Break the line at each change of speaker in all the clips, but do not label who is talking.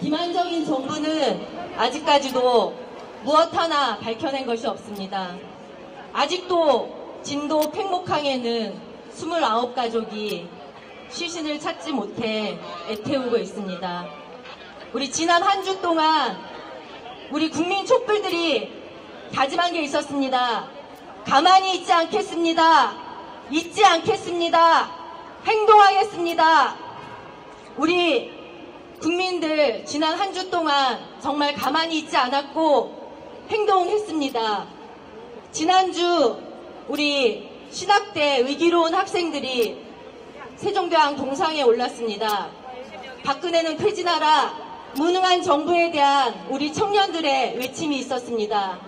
기만적인 정부는 아직까지도 무엇 하나 밝혀낸 것이 없습니다. 아직도 진도 팽목항에는 29가족이 시신을 찾지 못해 애태우고 있습니다. 우리 지난 한 주 동안 우리 국민 촛불들이 다짐한 게 있었습니다. 가만히 있지 않겠습니다. 잊지 않겠습니다. 행동하겠습니다. 우리 국민들 지난 한 주 동안 정말 가만히 있지 않았고 행동했습니다. 지난주 우리 신학대 의기로운 학생들이 세종대왕 동상에 올랐습니다. 박근혜는 퇴진하라, 무능한 정부에 대한 우리 청년들의 외침이 있었습니다.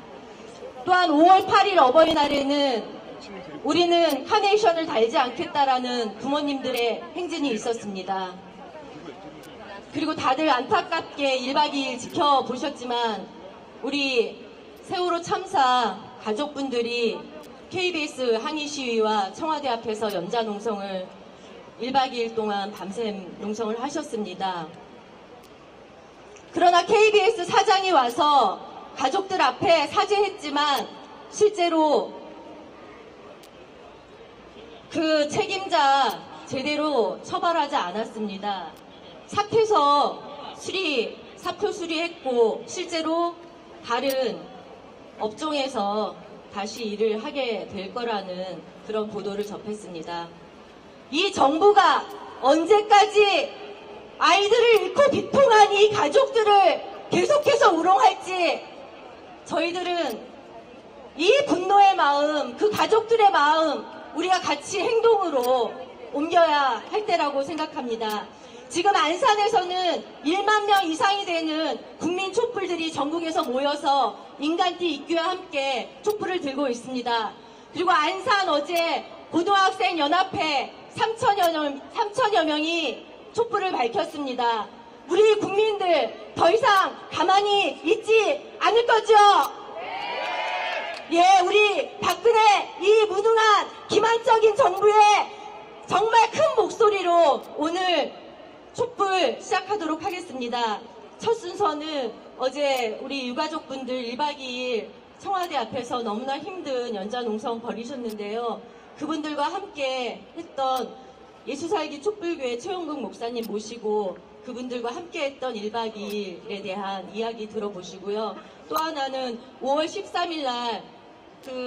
또한 5월 8일 어버이날에는 우리는 카네이션을 달지 않겠다라는 부모님들의 행진이 있었습니다. 그리고 다들 안타깝게 1박 2일 지켜보셨지만 우리 세월호 참사 가족분들이 KBS 항의 시위와 청와대 앞에서 연자 농성을 1박 2일 동안 밤샘 농성을 하셨습니다. 그러나 KBS 사장이 와서 가족들 앞에 사죄했지만 실제로 그 책임자 제대로 처벌하지 않았습니다. 사퇴서 사표 수리했고 실제로 다른 업종에서 다시 일을 하게 될 거라는 그런 보도를 접했습니다. 이 정부가 언제까지 아이들을 잃고 비통한 이 가족들을 계속해서 우롱할지 저희들은 이 분노의 마음, 그 가족들의 마음 우리가 같이 행동으로 옮겨야 할 때라고 생각합니다. 지금 안산에서는 1만 명 이상이 되는 국민 촛불들이 전국에서 모여서 인간티 입교와 함께 촛불을 들고 있습니다. 그리고 안산 어제 고등학생 연합회 3천여 명이 촛불을 밝혔습니다. 우리 국민들 더 이상 가만히 있지 않을 거죠? 예, 우리 박근혜 이 무능한 기만적인 정부의 정말 큰 목소리로 오늘 촛불 시작하도록 하겠습니다. 첫 순서는 어제 우리 유가족분들 1박 2일 청와대 앞에서 너무나 힘든 연자 농성 벌이셨는데요. 그분들과 함께 했던 예수살기 촛불교회 최용국 목사님 모시고 그분들과 함께 했던 1박 2일에 대한 이야기 들어보시고요. 또 하나는 5월 13일 날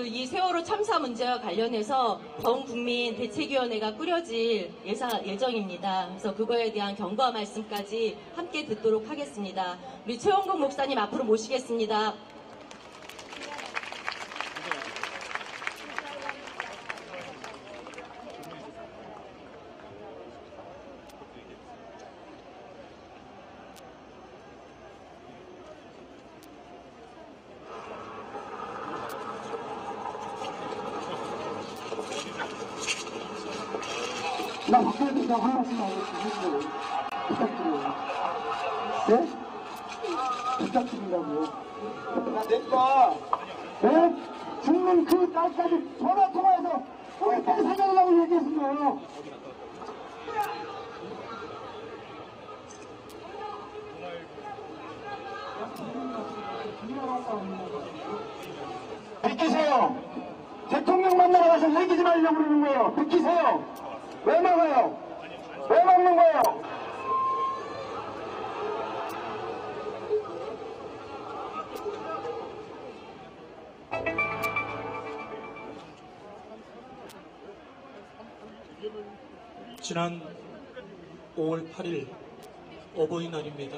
이 세월호 참사 문제와 관련해서 범국민 대책위원회가 꾸려질 예정입니다. 그래서 그거에 대한 경과 말씀까지 함께 듣도록 하겠습니다. 우리 최용국 목사님 앞으로 모시겠습니다.
나 박근혜도 한 말씀 하고 부탁드려요. 네? 부탁드린다고요. 나 내꺼. 네? 죽는 그 날까지 전화 통화해서 우리까지 살려달라고 얘기했어요. 비키세요. 대통령 만나러 가서 얘기 좀 하려고 그러는 거예요. 비키세요. 왜 막아요? 왜 막는 거예요?
지난 5월 8일 어버이날입니다.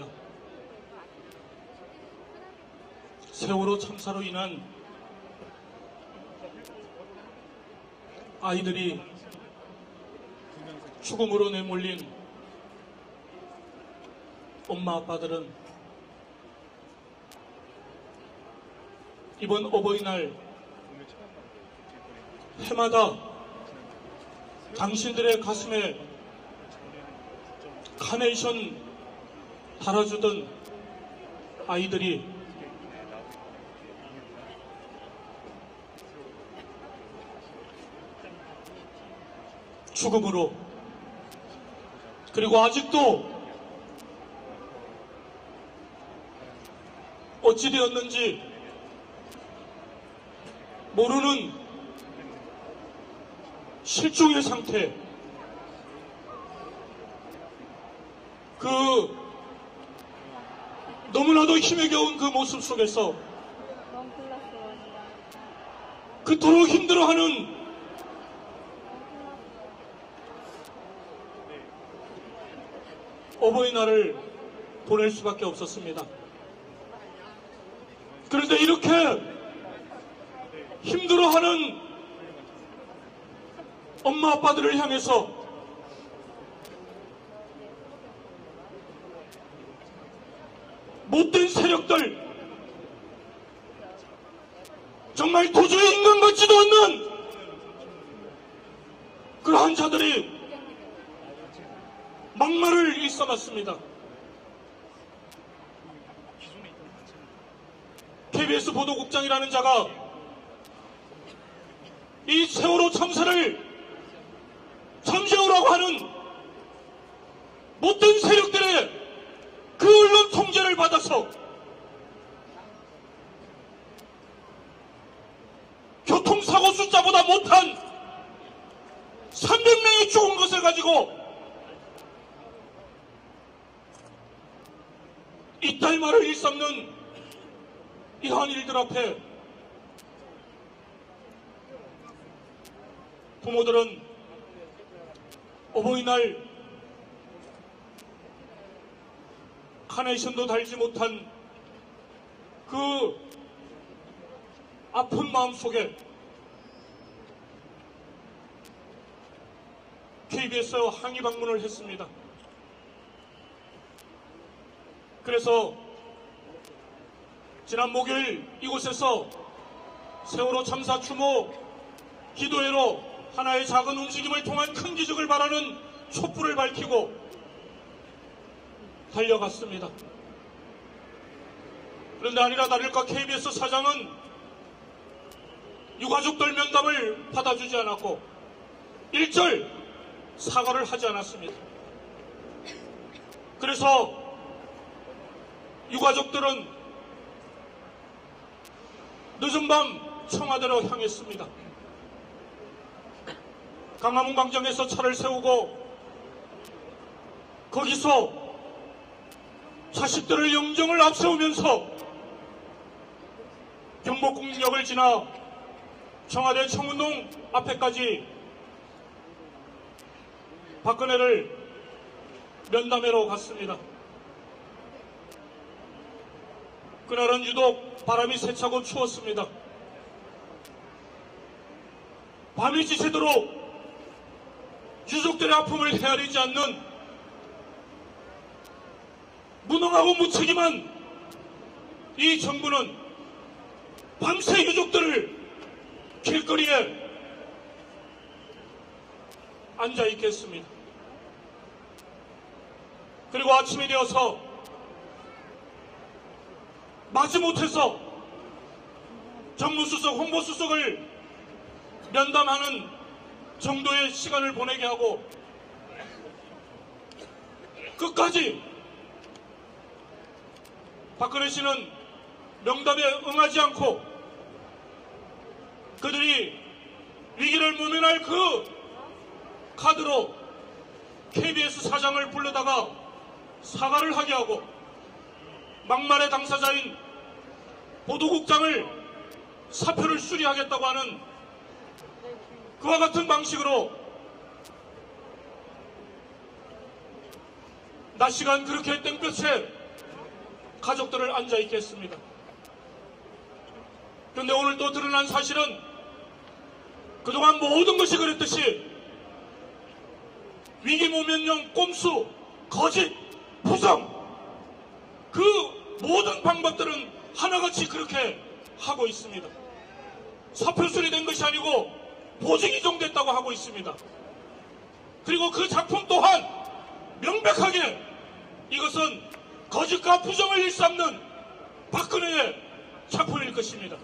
세월호 참사로 인한 아이들이 죽음으로 내몰린 엄마 아빠들은 이번 어버이날 해마다 당신들의 가슴에 카네이션 달아주던 아이들이 죽음으로, 그리고 아직도 어찌 되었는지 모르는 실종의 상태, 너무나도 힘에 겨운 그 모습 속에서 그토록 힘들어하는 어버이날을 보낼 수밖에 없었습니다. 그런데 이렇게 힘들어하는 엄마 아빠들을 향해서 못된 세력들, 정말 도저히 인간 같지도 않는 그러한 자들이 막말을 일삼았습니다. KBS 보도국장이라는 자가 이 세월호 참사를 잠재우라고 하는 못된 세력들의 그 언론 통제를 받아서 교통사고 숫자보다 못한 300명이 죽은 것을 가지고 이따위 말을 일삼는 이러한 일들 앞에 부모들은 어버이날 카네이션도 달지 못한 그 아픈 마음 속에 KBS에 항의 방문을 했습니다. 그래서 지난 목요일 이곳에서 세월호 참사 추모 기도회로 하나의 작은 움직임을 통한 큰 기적을 바라는 촛불을 밝히고 달려갔습니다. 그런데 아니라 다를까 KBS 사장은 유가족들 면담을 받아주지 않았고 일절 사과를 하지 않았습니다. 그래서 유가족들은 늦은 밤 청와대로 향했습니다. 강화문 광장에서 차를 세우고 거기서 자식들을 영정을 앞세우면서 경복궁역을 지나 청와대 청운동 앞에까지 박근혜를 면담하러 갔습니다. 그날은 유독 바람이 세차고 추웠습니다. 밤이 지새도록 유족들의 아픔을 헤아리지 않는 무능하고 무책임한 이 정부는 밤새 유족들을 길거리에 앉아있게 했습니다. 그리고 아침이 되어서 마지못해서 정무수석, 홍보수석을 면담하는 정도의 시간을 보내게 하고 끝까지 박근혜 씨는 명담에 응하지 않고 그들이 위기를 모면할 그 카드로 KBS 사장을 불러다가 사과를 하게 하고 막말의 당사자인 보도국장을 사표를 수리하겠다고 하는 그와 같은 방식으로 낮 시간 그렇게 땡볕에 가족들을 앉아있게 했습니다. 그런데 오늘 또 드러난 사실은 그동안 모든 것이 그랬듯이 위기모면용 꼼수, 거짓, 부정 그 모든 방법들은 하나같이 그렇게 하고 있습니다. 사표 수리된 것이 아니고 보직 이종됐다고 하고 있습니다. 그리고 그 작품 또한 명백하게 이것은 거짓과 부정을 일삼는 박근혜의 작품일 것입니다.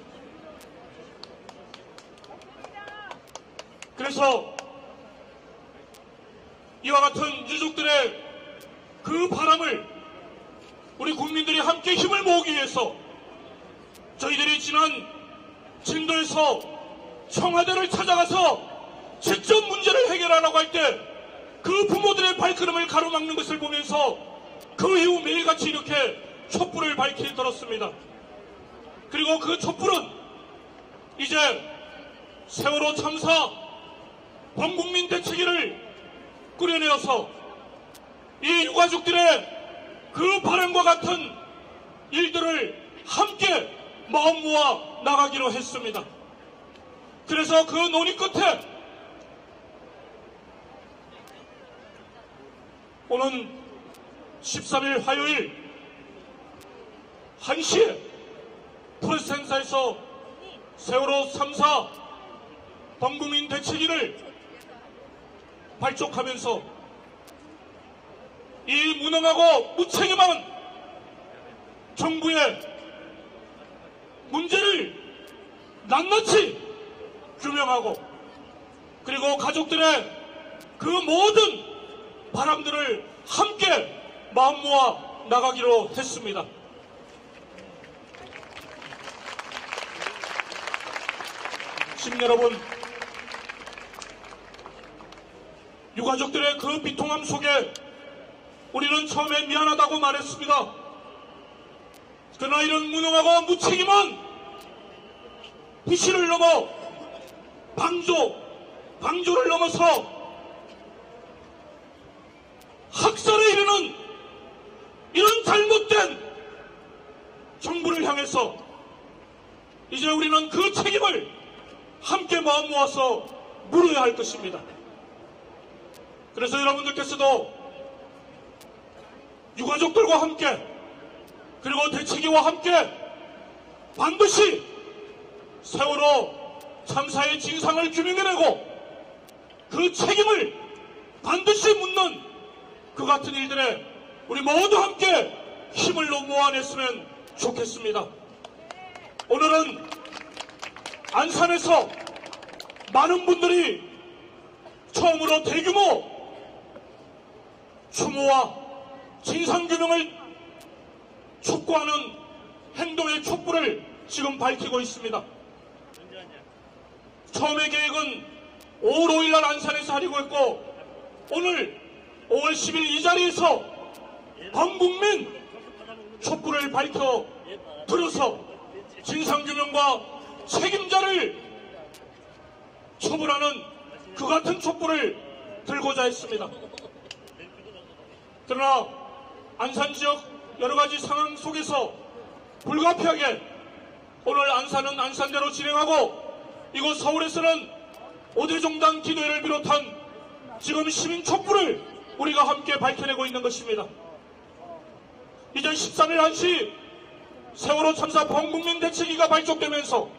그래서 이와 같은 유족들의 그 바람을 우리 국민들이 함께 힘을 모으기 위해서 저희들이 지난 진도에서 청와대를 찾아가서 직접 문제를 해결하라고 할 때 그 부모들의 발걸음을 가로막는 것을 보면서 그 이후 매일같이 이렇게 촛불을 밝히 들었습니다. 그리고 그 촛불은 이제 세월호 참사 범국민 대책위를 꾸려내어서 이 유가족들의 그 바람과 같은 일들을 함께 마음 모아 나가기로 했습니다. 그래서 그 논의 끝에 오는 13일 화요일 1시에 프레스센터에서 세월호 3사 범국민 대책위를 발족하면서 이 무능하고 무책임한 정부의 문제를 낱낱이 규명하고 그리고 가족들의 그 모든 바람들을 함께 마음 모아 나가기로 했습니다. 시민 여러분, 유가족들의 그 비통함 속에 우리는 처음에 미안하다고 말했습니다. 그러나 이런 무능하고 무책임한 희실을 넘어 방조를 넘어서 학살에 이르는 이런 잘못된 정부를 향해서 이제 우리는 그 책임을 함께 마음 모아서 물어야 할 것입니다. 그래서 여러분들께서도 유가족들과 함께 그리고 대책위와 함께 반드시 세월호 참사의 진상을 규명해내고 그 책임을 반드시 묻는 그 같은 일들에 우리 모두 함께 힘을 모아냈으면 좋겠습니다. 오늘은 안산에서 많은 분들이 처음으로 대규모 추모와 진상규명을 촉구하는 행동의 촛불을 지금 밝히고 있습니다. 처음의 계획은 5월 5일 날 안산에서 하려고 했고 오늘 5월 10일 이 자리에서 범국민 촛불을 밝혀 들어서 진상규명과 책임자를 처벌하는 그 같은 촛불을 들고자 했습니다. 그러나 안산 지역 여러 가지 상황 속에서 불가피하게 오늘 안산은 안산대로 진행하고 이곳 서울에서는 오대종단 기도회를 비롯한 지금 시민 촛불을 우리가 함께 밝혀내고 있는 것입니다. 이제 13일 1시 세월호 참사 범국민 대책위가 발족되면서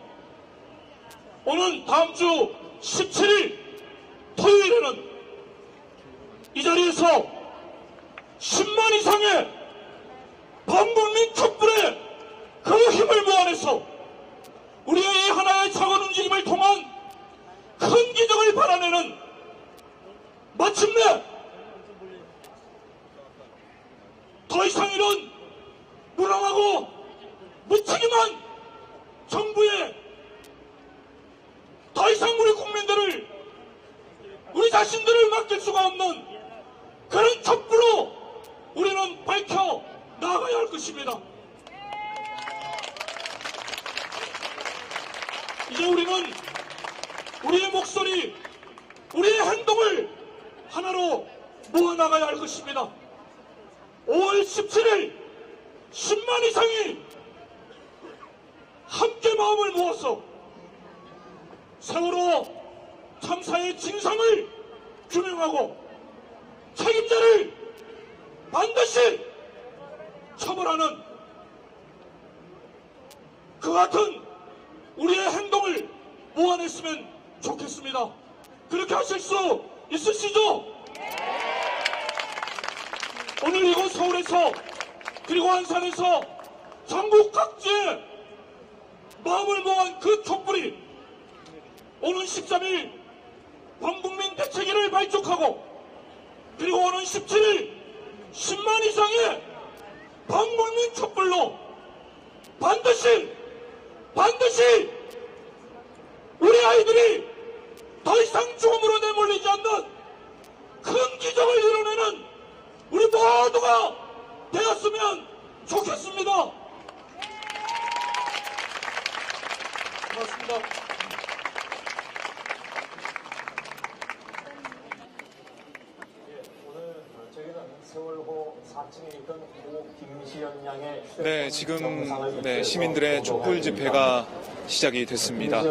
오는 다음 주 17일 토요일에는 이 자리에서 10만 이상의 범국민 촛불의 그 힘을 모아내서 우리의 이 하나의 작은 움직임을 통한 큰 기적을 발아내는 마침내 더 이상 이런 무능하고 무책임한 정부에 더 이상 우리 국민들을 우리 자신들을 맡길 수가 없는 그런 촛불로 우리는 밝혀 나가야 할 것입니다. 이제 우리는 우리의 목소리, 우리의 행동을 하나로 모아나가야 할 것입니다. 5월 17일 10만 이상이 함께 마음을 모아서 세월호 참사의 진상을 규명하고 책임자를 반드시 처벌하는 그 같은 우리의 행동을 모아냈으면 좋겠습니다. 그렇게 하실 수 있으시죠? 오늘 이곳 서울에서 그리고 안산에서 전국 각지에 마음을 모은 그 촛불이 오는 13일 범국민 대책위를 발족하고 그리고 오는 17일 10만 이상의 범국민 촛불로 반드시 반드시 우리 아이들이 더 이상 죽음으로 내몰리지 않는 큰 기적을 이뤄내는 우리 모두가 되었으면 좋겠습니다. 고맙습니다.
세월호 4층에 있던 고 김시연 양의
네, 지금 시민들의 촛불 집회가 시작이 됐습니다.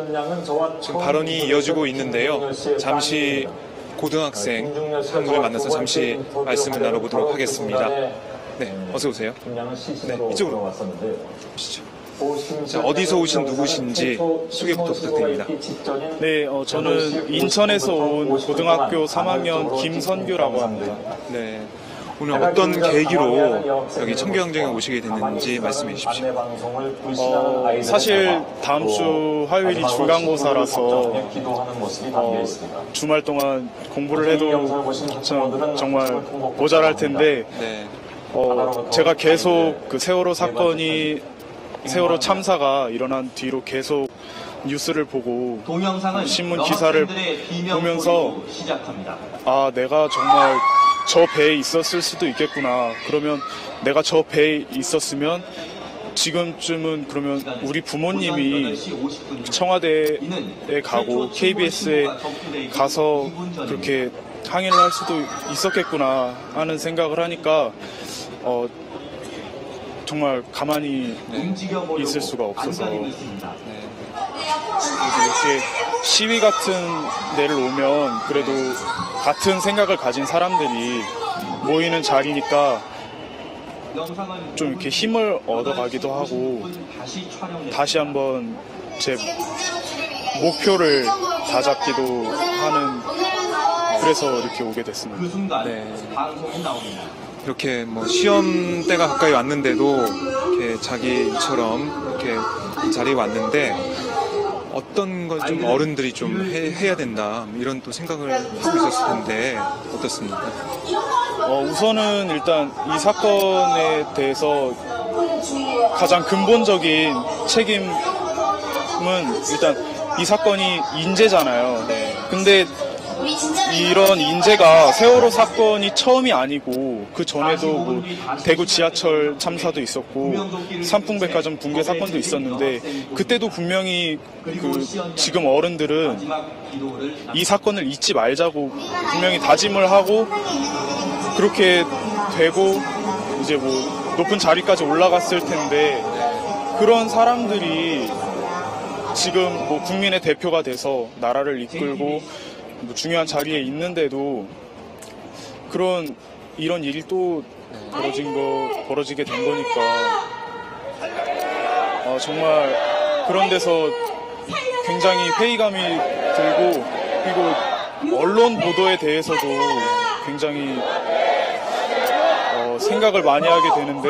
지금 발언이 이어지고 있는데요. 잠시 고등학생 한 분을 만나서 잠시 말씀을 나눠보도록 하겠습니다. 네, 어서 오세요. 네, 이쪽으로 오시죠. 자, 어디서 오신 누구신지 소개부터 부탁드립니다.
네, 저는 인천에서 온 고등학교 3학년 김선규라고 합니다.
네, 오늘 어떤 계기로 여기 청계광장에 오시게 됐는지 말씀해 주십시오.
사실 다음 주 화요일이 중간고사라서 주말 동안 공부를 해도 정말 모자랄 텐데
네,
제가 계속 그 세월호 참사가 일어난 뒤로 계속 뉴스를 보고 신문 기사를 보면서 아, 내가 정말 저 배에 있었을 수도 있겠구나. 그러면 내가 저 배에 있었으면 지금쯤은 그러면 우리 부모님이 청와대에 가고 KBS에 가서 그렇게 항의를 할 수도 있었겠구나 하는 생각을 하니까 정말 가만히 있을 수가 없어서 이렇게 시위 같은 데를 오면 그래도 같은 생각을 가진 사람들이 모이는 자리니까 좀 이렇게 힘을 얻어가기도 하고 다시 한번 제 목표를 다잡기도 하는 그래서 이렇게 오게 됐습니다.
네. 이렇게 뭐 시험 때가 가까이 왔는데도 이렇게 자기처럼 이렇게 이 자리에 왔는데 어떤 걸 좀 어른들이 좀 해야 된다 이런 또 생각을 하고 있었을 텐데 어떻습니까?
우선은 일단 이 사건에 대해서 가장 근본적인 책임은 일단 이 사건이 인재잖아요. 근데 이런 인재가 세월호 사건이 처음이 아니고 그 전에도 뭐 대구 지하철 참사도 있었고 삼풍백화점 붕괴 사건도 있었는데 그때도 분명히 그 지금 어른들은 이 사건을 잊지 말자고 분명히 다짐을 하고 그렇게 되고 이제 뭐 높은 자리까지 올라갔을 텐데 그런 사람들이 지금 뭐 국민의 대표가 돼서 나라를 이끌고 뭐 중요한 자리에 있는데도 이런 일이 또 벌어지게 된 거니까 정말 그런 데서 굉장히 회의감이 들고 그리고 언론 보도에 대해서도 굉장히 생각을 많이 하게 되는데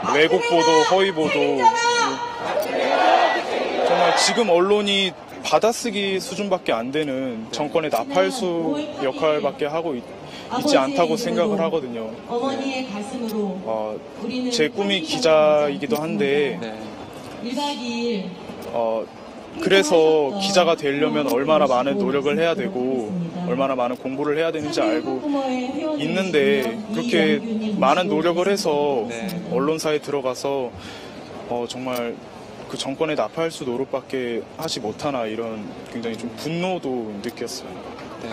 그 왜곡 보도, 허위 보도 정말 지금 언론이 받아쓰기 수준밖에 안 되는 정권의 나팔수 역할밖에 하고 있지 않다고 생각을 하거든요.
어머니의 가슴으로
제 꿈이 기자이기도 한데
네.
1박 2일
그래서 기자가 되려면 얼마나 많은 노력을 해야 되고 얼마나 많은 공부를 해야 되는지 알고 있는데 그렇게 많은 노력을 해서
네.
언론사에 들어가서 정말 그 정권의 나팔수 노릇밖에 하지 못하나 이런 굉장히 좀 분노도 느꼈어요.
네.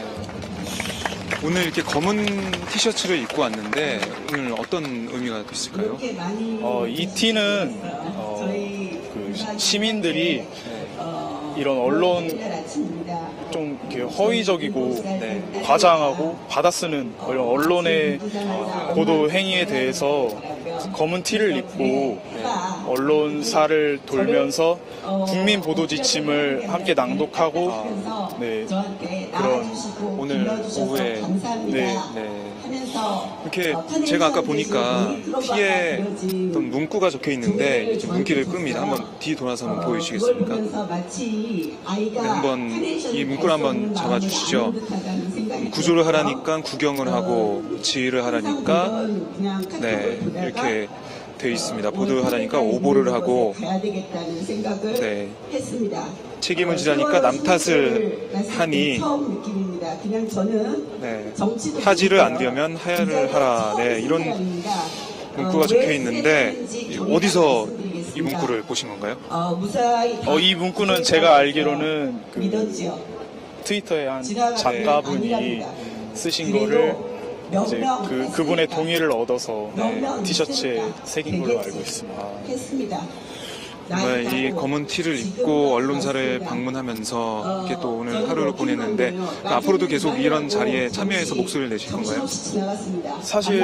오늘 이렇게 검은 티셔츠를 입고 왔는데 오늘 어떤 의미가 있을까요?
이 티는 그 시민들이 이런 언론 좀 이렇게 허위적이고 과장하고 받아쓰는 이런 언론의 보도 행위에 대해서 검은 티를 입고 언론사를 돌면서 국민 보도 지침을 함께 낭독하고 그런
오늘 오후에
네.
이렇게 제가 아까 보니까 티에 어떤 문구가 적혀 있는데 문기를 끕니다. 한번 뒤 돌아서 한번 보여주시겠습니까? 네, 한번 이 문구를 한번 잡아주시죠. 구조를 하라니까 구경을 하고 지휘를 하라니까 네 이렇게 되어 있습니다. 보도하다니까 오보를 하고
가야 되겠다는 생각을
네,
했습니다.
책임을 지라니까 남 탓을 하니
처음 느낌입니다. 그냥 저는
네,
정치도
하지를 않으려면 하야를 하라. 네, 이런 문구가 적혀 있는데 어디서 이 문구를 보신 건가요?
무사히
이 문구는 제가 알기로는 그
믿었지요.
트위터에 한
지나가는
작가분이
아니랍니다.
쓰신
그래도
거를
몇
이제
명
그분의
했으니까.
동의를 얻어서
몇 명
티셔츠에
했으니까
새긴 걸로 알고
되겠지.
있습니다.
했습니다.
정말 이 검은 티를 입고 언론사를 방문하면서 이렇게 또 오늘 하루를 보냈는데 앞으로도 계속 이런 자리에 참여해서 목소리를 내실 건가요?
사실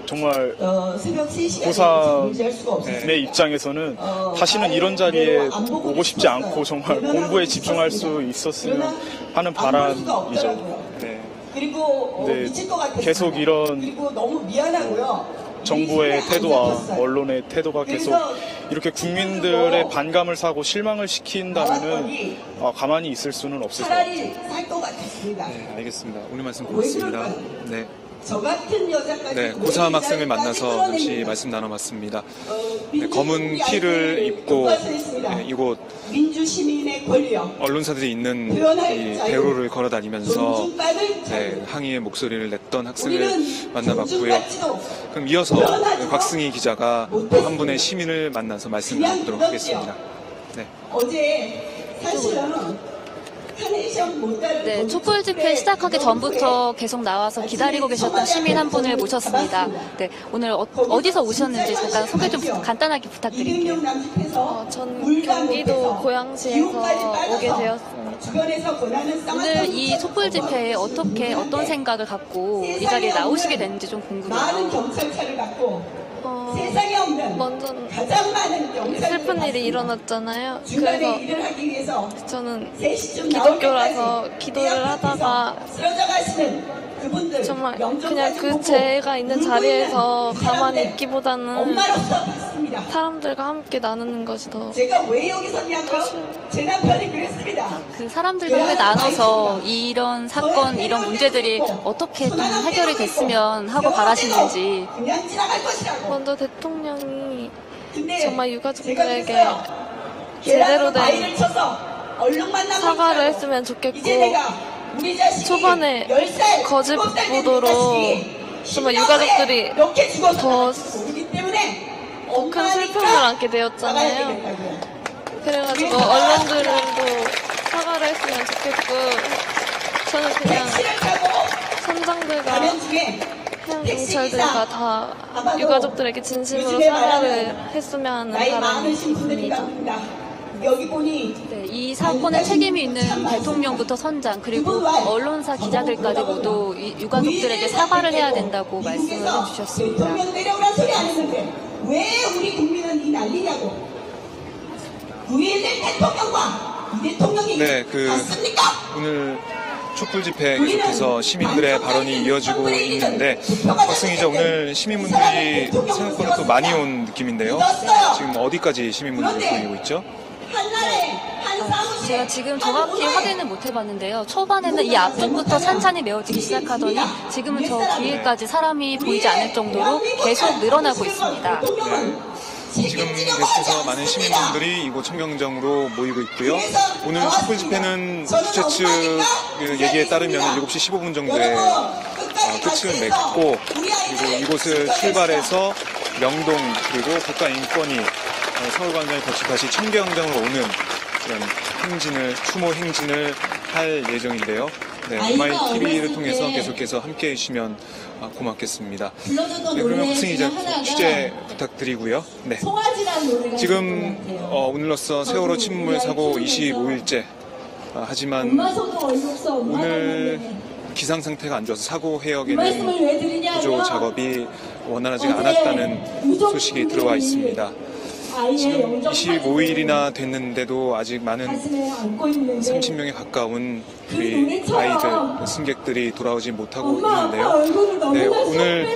정말
새벽 3시간에
고삼의
유지할 수가 없어요.
입장에서는 다시는 이런 자리에 오고 싶지 않고 정말 공부에 집중할 수 있었으면 하는 바람이죠.
네.
그리고
네,
미칠 것 같았어요.
계속 이런
그리고 너무 미안하고요.
정부의
이
태도와
손에 안 잡혔어요.
언론의 태도가 계속
그래서
이렇게 국민들의 반감을 사고 실망을 시킨다면은 가만히 있을 수는 없을 것 같아요.
차라리 살 것 같았습니다.
네, 알겠습니다. 오늘 말씀
왜
고맙습니다.
그럴까요?
네.
저 같은 여자까지
네,
왜
고3 학생을
이
만나서
자리까지
잠시
끌어냅니까?
말씀 나눠봤습니다. 네,
민주주의
검은 티를
아이를
입고
교과서했습니다.
네, 이곳
민주시민의 권리요.
언론사들이 있는
표현할
이
자유,
대로를 걸어다니면서
존중받을 자유.
네, 항의의 목소리를 냈던 학생을
우리는
만나봤고요.
존중받지도
그럼 이어서
표현하지도
곽승희 기자가
못했습니다.
한 분의 시민을 만나서 말씀
그냥
나누도록
그렇지요.
하겠습니다. 네.
어제 사실은 카네이션 모자를
네,
던진
촛불 집회 시작하기 전부터 계속 나와서 기다리고 계셨던 시민 한 분을 모셨습니다. 네, 오늘 어디서 오셨는지 잠깐 소개 좀 간단하게 부탁드릴게요.
전 경기도 고양시에서 오게 되었습니다.
주변에서 권하는
오늘 이 촛불 집회에 어떤 생각을 갖고 이 자리에 나오시게 됐는지 좀
많은
궁금해요.
경찰차를 갖고 세상에 없는
먼저
가장 많은 경찰
슬픈 일이 일어났잖아요.
중간에
그래서
일을 하기 위해서
저는
3시쯤
기독교라서 기도를 하다가
쓰러져 가시는 그분들
정말
영정까지
그냥 그
보고
제가 있는
울고
자리에서
있는
가만히
사람들,
있기보다는
엄마로서 봤습니다.
사람들과 함께 나누는 것이 더
제가 왜 여기 섰냐고요? 제 남편이 그랬습니다.
그 사람들과 함께 나눠서 이런 사건, 이런 문제들이 어떻게 좀 해결이 됐으면 하고 바라시는지.
그냥 지나갈 것이라고.
먼저 대통령이
근데
정말
제가
유가족들에게
그랬어요.
제대로 된
바위를 쳐서 얼룩만 남은
사과를
줄 알고
했으면 좋겠고
이제 내가 우리 자식이
초반에
10살,
거짓
7살 된
보도로
자식이
정말
10년
유가족들이
후에 이렇게 죽어서
더
모르기 때문에
큰
엄마니까
슬픔을 안게
나가야
되었잖아요.
되겠다고요.
그래가지고 언론들도 사과를 했으면 좋겠고 저는 그냥
택시를 타고
선장들과
가는 중에
그냥
택시
경찰들과
기사
다
아마도
유가족들에게 진심으로
요즘에
사과를
말하는
했으면 하는
나이
바람이
많으신 분들이
있습니다.
갑니다. 여기 보니
네, 이 사건에 책임이 있는 대통령부터 선장 그리고 언론사 기자들까지 모두 이 유가족들에게 사과를 해야 된다고 말씀을 해주셨습니다.
대통령 내려오란 소리 안 했는데 왜 우리 국민은 이 난리냐고. 9.11 대통령과 이 대통령이
네,
같습니까?
오늘 촛불 집회 계속해서 시민들의 발언이 이어지고 있는데 곽승희 기자, 오늘 시민분들이 생각보다 또 많이 온 느낌인데요. 지금 어디까지 시민분들이 보이고 있죠?
한나라에 한 사무실
제가 지금 정확히 확인을 못 해봤는데요. 초반에는 이 앞쪽부터 찬찬히 메워지기 시작하더니 지금은 저 뒤에까지 사람이 보이지 않을 정도로 계속 늘어나고 있습니다.
지금 계속해서 많은 시민분들이 이곳 청경장으로 모이고 있고요. 오늘 촛불 집회는 주최 측 얘기에 따르면 7시 15분 정도에 끝을 맺고 그리고 이곳을 출발해서 명동 그리고 국가인권위 서울광장을 거쳐 다시 청계광장으로 오는 그런 행진을 추모 행진을 할 예정인데요. 네, MITV를 통해서 계속해서 함께해 주시면 고맙겠습니다. 네, 그러면 곽승희 기자 취재 부탁드리고요. 네. 지금 오늘로써 세월호 침몰 사고 25일째 하지만 오늘 기상 상태가 안 좋아서 사고 해역에는 구조 작업이 원활하지가 않았다는 소식이 들어와 있습니다. 지금 25일이나 됐는데도 아직 많은 30명에 가까운 우리 아이들, 승객들이 돌아오지 못하고 있는데요. 네, 오늘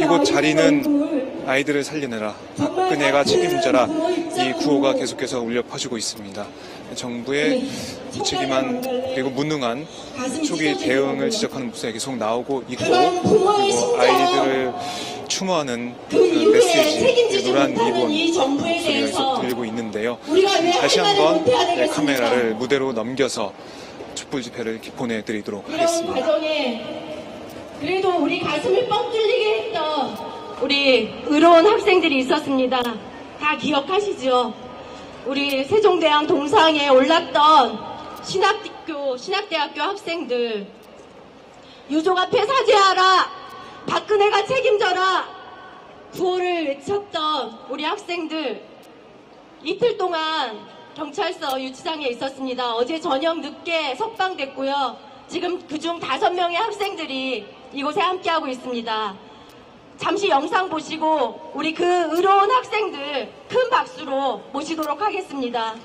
이곳 자리는 아이들을 살리느라 박근혜가 책임자라 이 구호가 계속해서 울려 퍼지고 있습니다. 정부의 무책임한 그리고 무능한 초기 대응을 지적하는 목소리가 계속 나오고 있고 그리고 아이들을 추모하는
그
그런
이후에
메시지,
책임지지
노란
못하는 이
리본
정부에
소리가
대해서
계속 들리고 있는데요.
우리가 왜
다시
할 말을
한번
못해야 되겠습니까?
카메라를 무대로 넘겨서 촛불 집회를 보내드리도록
이런
하겠습니다.
과정에 그래도 우리 가슴을 뻥 뚫리게 했던 우리 의로운 학생들이 있었습니다. 다 기억하시죠? 우리 세종대왕 동상에 올랐던 신학대학교 학생들, 유족 앞에 사죄하라, 박근혜가 책임져라, 구호를 외쳤던 우리 학생들, 이틀 동안 경찰서 유치장에 있었습니다. 어제 저녁 늦게 석방됐고요. 지금 그중 5명의 학생들이 이곳에 함께하고 있습니다. 잠시 영상 보시고 우리 그 의로운 학생들 큰 박수로 모시도록 하겠습니다.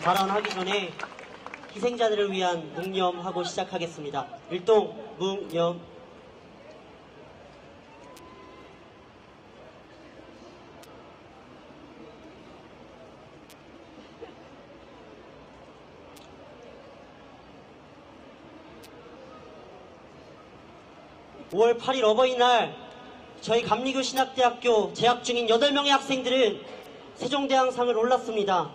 발언하기 전에 희생자들을 위한 묵념하고 시작하겠습니다. 일동 묵념. (5월 8일) 어버이날 저희 감리교 신학대학교 재학 중인 8명의 학생들은 세종대왕상을 올랐습니다.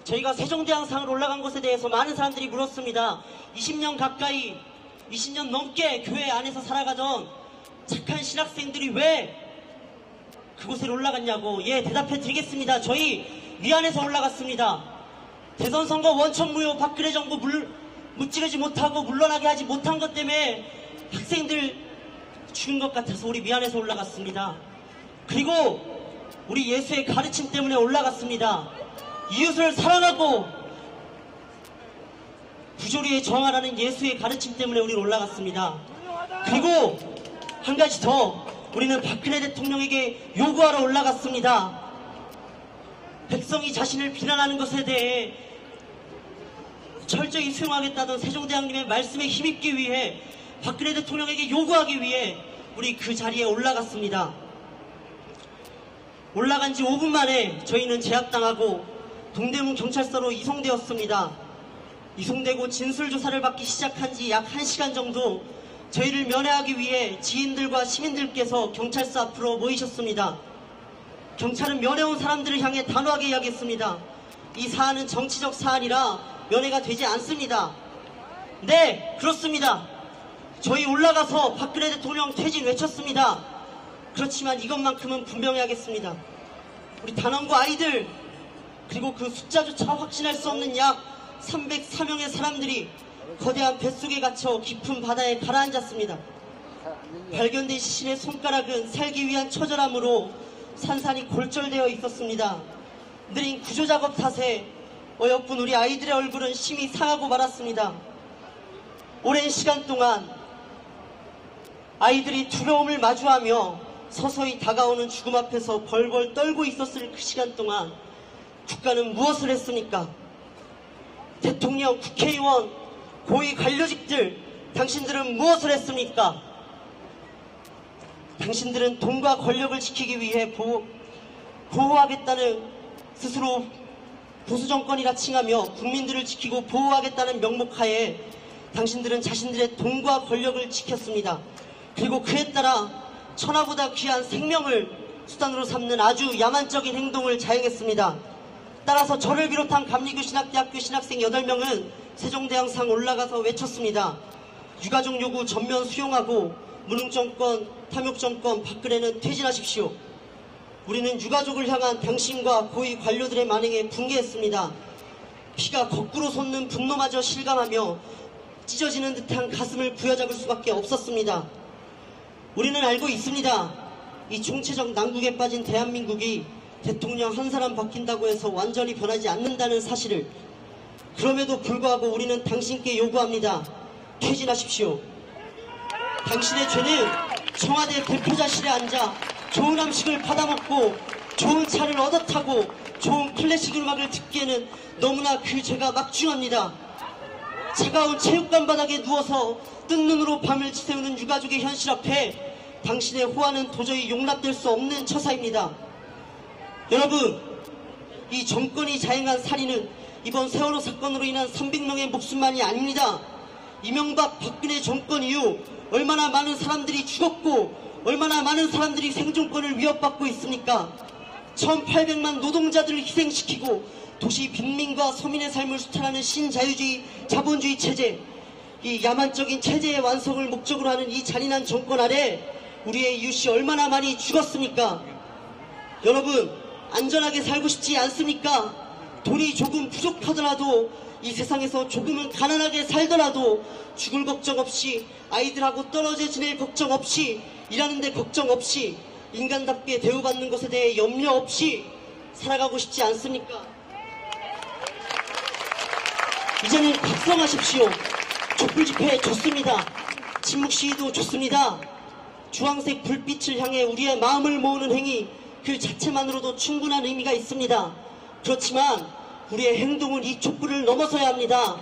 저희가 세종대왕상을 올라간 것에 대해서 많은 사람들이 물었습니다. 20년 넘게 교회 안에서 살아가던 착한 신학생들이 왜 그곳에 올라갔냐고. 예, 대답해 드리겠습니다. 저희 미안해서 올라갔습니다. 대선 선거 원천 무효 박근혜 정부 무찌르지 못하고 물러나게 하지 못한 것 때문에 학생들 죽은 것 같아서 우리 미안해서 올라갔습니다. 그리고 우리 예수의 가르침 때문에 올라갔습니다. 이웃을 사랑하고 부조리에 저항하라는 예수의 가르침 때문에 우리는 올라갔습니다. 그리고 한 가지 더, 우리는 박근혜 대통령에게 요구하러 올라갔습니다. 백성이 자신을 비난하는 것에 대해 철저히 수용하겠다던 세종대왕님의 말씀에 힘입기 위해 박근혜 대통령에게 요구하기 위해 우리 그 자리에 올라갔습니다. 올라간 지 5분 만에 저희는 제압당하고 동대문 경찰서로 이송되었습니다. 이송되고 진술조사를 받기 시작한 지 약 1시간 정도 저희를 면회하기 위해 지인들과 시민들께서 경찰서 앞으로 모이셨습니다. 경찰은 면회 온 사람들을 향해 단호하게 이야기했습니다. 이 사안은 정치적 사안이라 면회가 되지 않습니다. 네, 그렇습니다. 저희 올라가서 박근혜 대통령 퇴진 외쳤습니다. 그렇지만 이것만큼은 분명히 하겠습니다. 우리 단원과 아이들, 그리고 그 숫자조차 확신할 수 없는 약 304명의 사람들이 거대한 뱃속에 갇혀 깊은 바다에 가라앉았습니다. 발견된 시신의 손가락은 살기 위한 처절함으로 산산이 골절되어 있었습니다. 느린 구조작업 탓에 어여쁜 우리 아이들의 얼굴은 심히 상하고 말았습니다. 오랜 시간 동안 아이들이 두려움을 마주하며 서서히 다가오는 죽음 앞에서 벌벌 떨고 있었을 그 시간 동안 국가는 무엇을 했습니까? 대통령, 국회의원, 고위 관료직들, 당신들은 무엇을 했습니까? 당신들은 돈과 권력을 지키기 위해 보호하겠다는 스스로 보수정권이라 칭하며 국민들을 지키고 보호하겠다는 명목하에 당신들은 자신들의 돈과 권력을 지켰습니다. 그리고 그에 따라 천하보다 귀한 생명을 수단으로 삼는 아주 야만적인 행동을 자행했습니다. 따라서 저를 비롯한 감리교 신학대학교 신학생 8명은 세종대왕상 올라가서 외쳤습니다. 유가족 요구 전면 수용하고 무능정권, 탐욕정권 박근혜는 퇴진하십시오. 우리는 유가족을 향한 당신과 고위 관료들의 만행에 분개했습니다. 피가 거꾸로 솟는 분노마저 실감하며 찢어지는 듯한 가슴을 부여잡을 수밖에 없었습니다. 우리는 알고 있습니다. 이 총체적 난국에 빠진 대한민국이 대통령 한 사람 바뀐다고 해서 완전히 변하지 않는다는 사실을. 그럼에도 불구하고 우리는 당신께 요구합니다. 퇴진하십시오. 당신의 죄는 청와대 대표자실에 앉아 좋은 음식을 받아먹고 좋은 차를 얻어 타고 좋은 클래식 음악을 듣기에는 너무나 그 죄가 막중합니다. 차가운 체육관 바닥에 누워서 뜬 눈으로 밤을 지새우는 유가족의 현실 앞에 당신의 호화는 도저히 용납될 수 없는 처사입니다. 여러분, 이 정권이 자행한 살인은 이번 세월호 사건으로 인한 300명의 목숨만이 아닙니다. 이명박 박근혜 정권 이후 얼마나 많은 사람들이 죽었고 얼마나 많은 사람들이 생존권을 위협받고 있습니까? 1800만 노동자들을 희생시키고 도시 빈민과 서민의 삶을 수탈하는 신자유주의 자본주의 체제, 이 야만적인 체제의 완성을 목적으로 하는 이 잔인한 정권 아래 우리의 이웃이 얼마나 많이 죽었습니까? 여러분, 안전하게 살고 싶지 않습니까? 돈이 조금 부족하더라도 이 세상에서 조금은 가난하게 살더라도 죽을 걱정 없이, 아이들하고 떨어져 지낼 걱정 없이, 일하는데 걱정 없이, 인간답게 대우받는 것에 대해 염려 없이 살아가고 싶지 않습니까? 이제는 각성하십시오. 촛불 집회 좋습니다. 침묵 시위도 좋습니다. 주황색 불빛을 향해 우리의 마음을 모으는 행위, 그 자체만으로도 충분한 의미가 있습니다. 그렇지만 우리의 행동은 이 촛불을 넘어서야 합니다.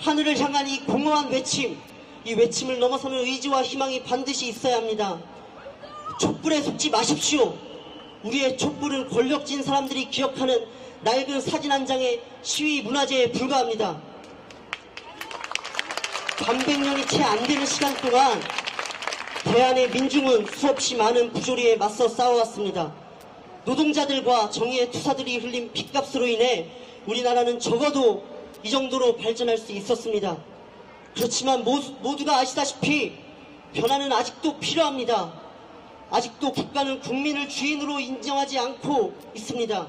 하늘을 향한 이 공허한 외침, 이 외침을 넘어서는 의지와 희망이 반드시 있어야 합니다. 촛불에 속지 마십시오. 우리의 촛불은 권력진 사람들이 기억하는 낡은 사진 한 장의 시위 문화재에 불과합니다. 반백년이 채 안 되는 시간 동안 대한의 민중은 수없이 많은 부조리에 맞서 싸워왔습니다. 노동자들과 정의의 투사들이 흘린 핏값으로 인해 우리나라는 적어도 이 정도로 발전할 수 있었습니다. 그렇지만 모두가 아시다시피 변화는 아직도 필요합니다. 아직도 국가는 국민을 주인으로 인정하지 않고 있습니다.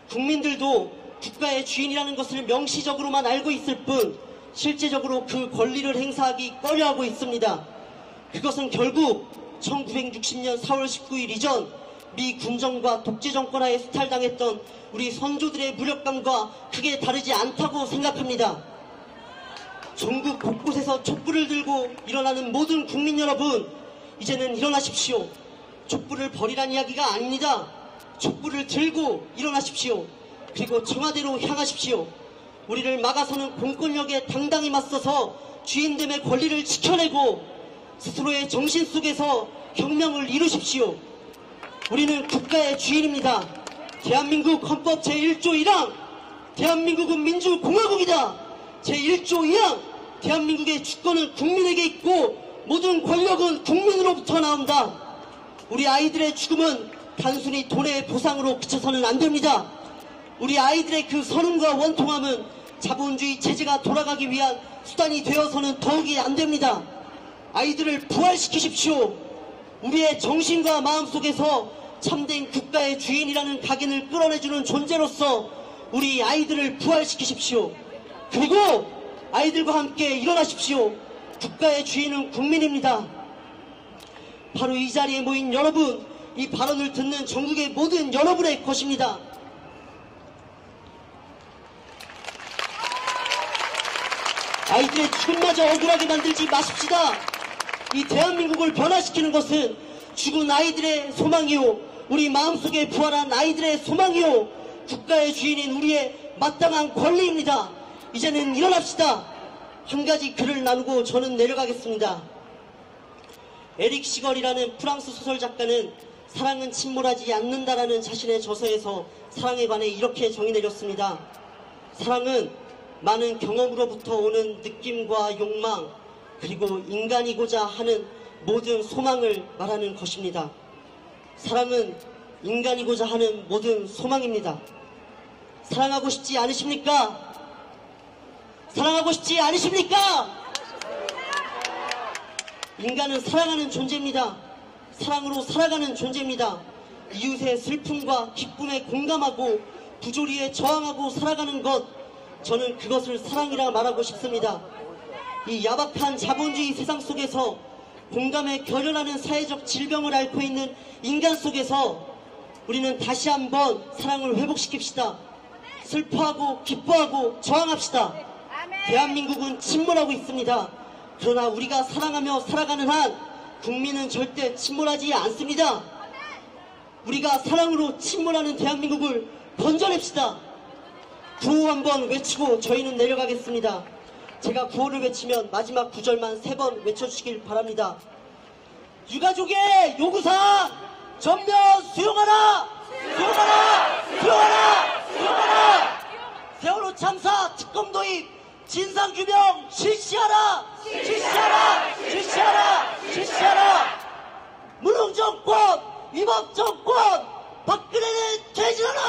국민들도 국가의 주인이라는 것을 명시적으로만 알고 있을 뿐 실제적으로 그 권리를 행사하기 꺼려하고 있습니다. 그것은 결국 1960년 4월 19일 이전 미 군정과 독재정권하에 수탈당했던 우리 선조들의 무력감과 크게 다르지 않다고 생각합니다. 전국 곳곳에서 촛불을 들고 일어나는 모든 국민 여러분, 이제는 일어나십시오. 촛불을 버리란 이야기가 아닙니다. 촛불을 들고 일어나십시오. 그리고 청와대로 향하십시오. 우리를 막아서는 공권력에 당당히 맞서서 주인됨의 권리를 지켜내고 스스로의 정신 속에서 혁명을 이루십시오. 우리는 국가의 주인입니다. 대한민국 헌법 제1조 1항 대한민국은 민주공화국이다. 제1조 2항 대한민국의 주권은 국민에게 있고 모든 권력은 국민으로부터 나온다. 우리 아이들의 죽음은 단순히 돈의 보상으로 그쳐서는 안 됩니다. 우리 아이들의 그 선음과 원통함은 자본주의 체제가 돌아가기 위한 수단이 되어서는 더욱이 안 됩니다. 아이들을 부활시키십시오. 우리의 정신과 마음 속에서 참된 국가의 주인이라는 각인을 끌어내주는 존재로서 우리 아이들을 부활시키십시오. 그리고 아이들과 함께 일어나십시오. 국가의 주인은 국민입니다. 바로 이 자리에 모인 여러분, 이 발언을 듣는 전국의 모든 여러분의 것입니다. 아이들의 죽음마저 억울하게 만들지 마십시다. 이 대한민국을 변화시키는 것은 죽은 아이들의 소망이요, 우리 마음속에 부활한 아이들의 소망이요, 국가의 주인인 우리의 마땅한 권리입니다. 이제는 일어납시다. 한 가지 글을 나누고 저는 내려가겠습니다. 에릭 시걸이라는 프랑스 소설 작가는 사랑은 침몰하지 않는다라는 자신의 저서에서 사랑에 관해 이렇게 정의 내렸습니다. 사랑은 많은 경험으로부터 오는 느낌과 욕망, 그리고 인간이고자 하는 모든 소망을 말하는 것입니다. 사랑은 인간이고자 하는 모든 소망입니다. 사랑하고 싶지 않으십니까? 사랑하고 싶지 않으십니까? 인간은 사랑하는 존재입니다. 사랑으로 살아가는 존재입니다. 이웃의 슬픔과 기쁨에 공감하고 부조리에 저항하고 살아가는 것, 저는 그것을 사랑이라 말하고 싶습니다. 이 야박한 자본주의 세상 속에서 공감에 결연하는 사회적 질병을 앓고 있는 인간 속에서 우리는 다시 한번 사랑을 회복시킵시다. 슬퍼하고 기뻐하고 저항합시다. 대한민국은 침몰하고 있습니다. 그러나 우리가 사랑하며 살아가는 한 국민은 절대 침몰하지 않습니다. 우리가 사랑으로 침몰하는 대한민국을 건져냅시다. 구호 한번 외치고 저희는 내려가겠습니다. 제가 구호를 외치면 마지막 구절만 3번 외쳐주시길 바랍니다. 유가족의 요구사항 전면 수용하라! 수용하라! 수용하라! 수용하라! 세월호 참사 특검 도입 진상규명 실시하라! 실시하라! 실시하라! 실시하라! 무능정권! 위법정권! 박근혜는 퇴진하라!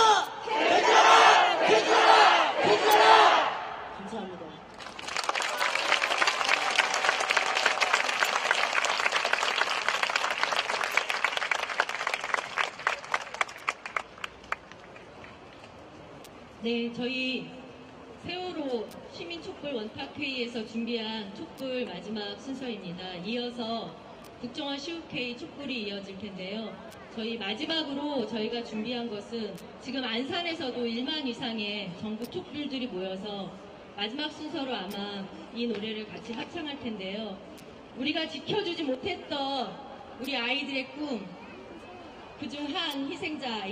퇴진하라! 퇴진하라! 퇴진하라! 감사합니다.
네, 저희 세월호 시민촛불 원탁회의에서 준비한 촛불 마지막 순서입니다. 이어서 국정원 시국회의 촛불이 이어질 텐데요. 저희 마지막으로 저희가 준비한 것은 지금 안산에서도 1만 이상의 전국 촛불들이 모여서 마지막 순서로 아마 이 노래를 같이 합창할 텐데요. 우리가 지켜주지 못했던 우리 아이들의 꿈, 그중 한 희생자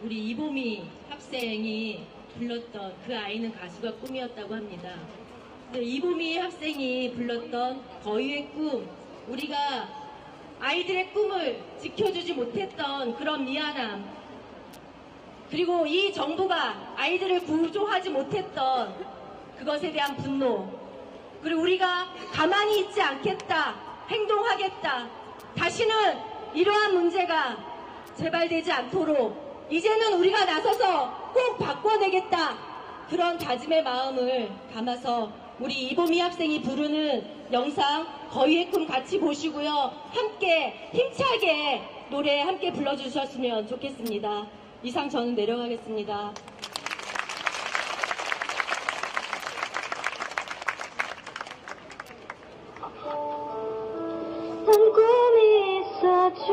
우리 이보미 학생이 불렀던 그 아이는 가수가 꿈이었다고 합니다. 이보미 학생이 불렀던 거위의 꿈, 우리가 아이들의 꿈을 지켜주지 못했던 그런 미안함, 그리고 이 정부가 아이들을 구조하지 못했던 그것에 대한 분노, 그리고 우리가 가만히 있지 않겠다, 행동하겠다, 다시는 이러한 문제가 재발되지 않도록 이제는 우리가 나서서 꼭 바꿔내겠다, 그런 다짐의 마음을 담아서 우리 이보미 학생이 부르는 영상 거위의 꿈 같이 보시고요. 함께 힘차게 노래 함께 불러주셨으면 좋겠습니다. 이상 저는 내려가겠습니다.
난 꿈이 있었죠.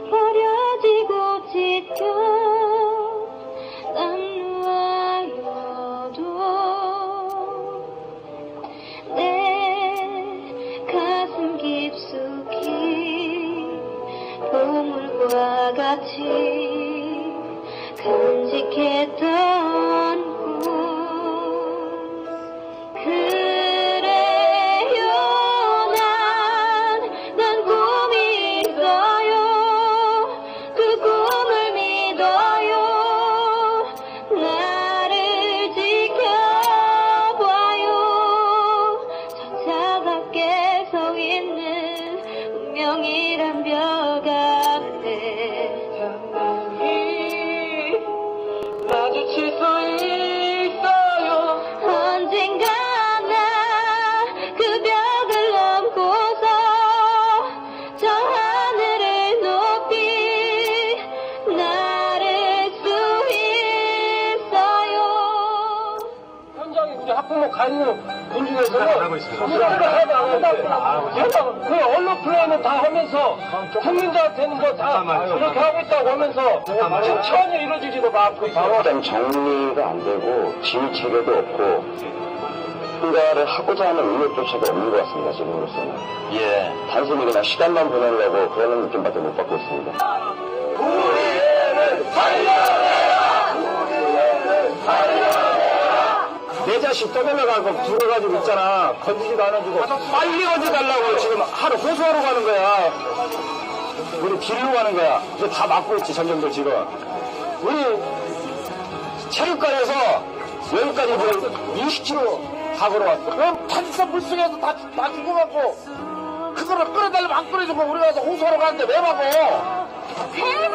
버려지고 짙어 난 누워도 내 가슴 깊숙이 보물과 같이 간직했던 운명이란 벽 앞에 마주칠 수 있어요. 언젠가 나 그 벽을 넘고서 저 하늘을 높이 나를 수 있어요.
현장에 우리 학부모 가 있는 분 중에서는 우리가 해도 안 한다고 그 언론 플레이는 다 하면서 국민들한테는 거 다 이렇게 하고 있다고 하면서 천천히 이루어지지도 않고 있어요.
일단 정리가 안 되고 지휘 체계도 없고 뭔가를 하고자 하는 의욕조차가 없는 것 같습니다. 지금으로서는. 예. 단순히 그냥 시간만 보내려고 그러는 느낌밖에 못 받고 있습니다.
우리애를 살려내라! 내 자식 떠돌려가고 들어가지고 있잖아. 건지지도 않아주고 빨리 건져달라고 지금 하루 호소하러 가는 거야. 우리 길로 가는 거야. 이거 다 막고 있지 전쟁도 지금. 우리 체육관에서 여기까지 20km 다 걸어왔어. 그럼 탄지선 물속에서 다 죽어갖고 그거를 끌어달라면 안 끌어주고 우리 가서 호소하러 가는데 왜 막어?
세상에